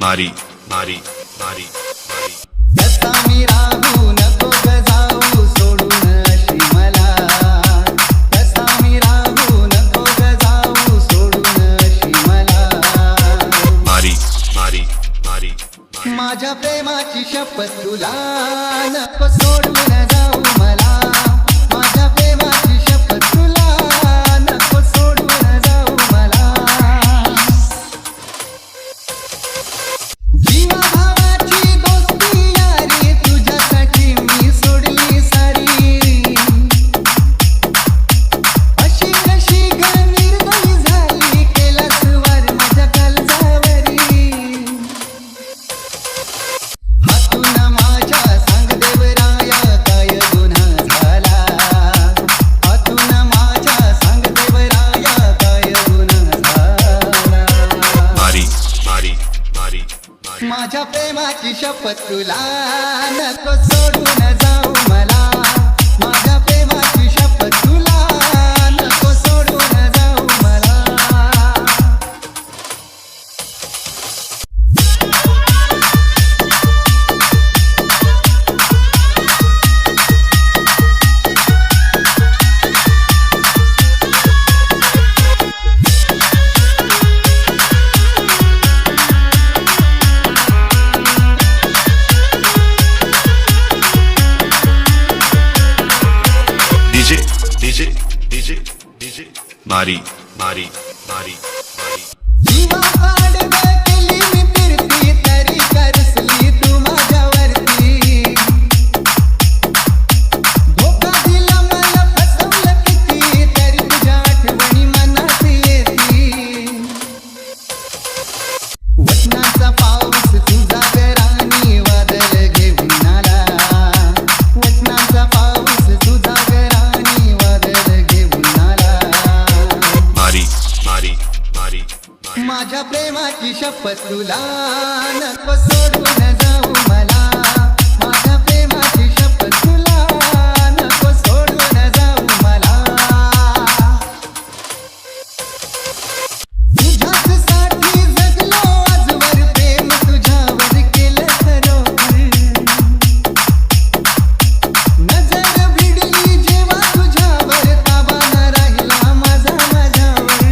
मारी मारी मारी मारी कसा मी राहू नको ग जाऊ सोडून अशी मला कसा मी राहू नको ग जाऊ सोडून अशी मला मारी मारी मारी माझ्या प्रेमाची शपथ तुला नको सोडून जाऊ मला माझ्या प्रेमाची शपथ तुला नको सोडून जाऊ मला जीवा भावाची दोस्ती यारी तुझ्यासाठी मी सोडली सारी अशी कशी ग निर्दयी झाली केलास वार माझ्या काळजावरी हातून माझ्या सांग देवराया काय गुन्हा झाला हातून माझ्या सांग देवराया काय गुन्हा झाला मारी मारी मारी मारी माझ्या प्रेमाची शपथ तुला नको सोडून जाऊ मला माझ्या प्रेमाची शपथ तुला नको सोडून जाऊ मला डीजे डीजे डीजे डीजे मारी मारी मारी मारी जीवा आडव्या केली मी फिरती तरी करसली तू माझ्यावरती धोका दिला मला फसवलं किती तरी तुझ्या आठवणी मनात येती वचनाचा पाऊस तुझा घरानी वादळ घेऊन आला वचनाचा पाऊस तुझा घरानी वादळ घेऊन आला मारी मारी मारी मारी माझ्या प्रेमाची शपथ तुला नको सोडून जाऊ मला माझ्या प्रेमाची शपथ तुला नको सोडून जाऊ मला तुझ्याच साठी जगलो आजवर प्रेम तुझ्यावर केलं खरोखर नजर भिडली जेव्हा तुझ्यावर ताबा न राहिला माझा माझ्यावर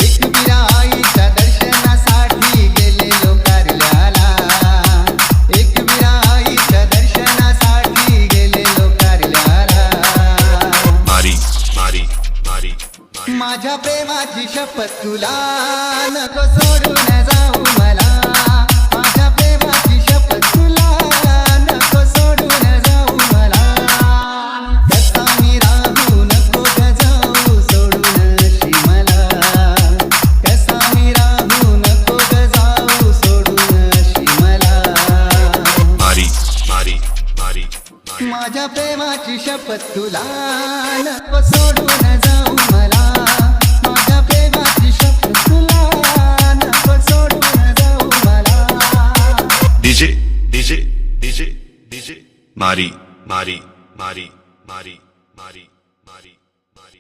एकविरा आईच्या दर्शनासाठी गेलेलो कारल्याला एकविरा आईच्या दर्शनासाठी गेलेलो कारल्याला मारी मारी मारी मारी माझ्या प्रेमाची शपथ तुला नको सोडून जाऊ मला माझ्या प्रेमाची शपथ तुला नको सोडून जाऊ मला कसा मी राहू नको ग जाऊ सोडून अशी मला कसा मी राहू नको ग जाऊ सोडून अशी मला मारी मारी मारी मारी माझ्या प्रेमाची शपथ तुला नको सोडून जाऊ मला माझ्या प्रेमाची शपथ तुला नको सोडून जाऊ मला डीजे डीजे डीजे डीजे मारी मारी मारी मारी मारी मारी मारी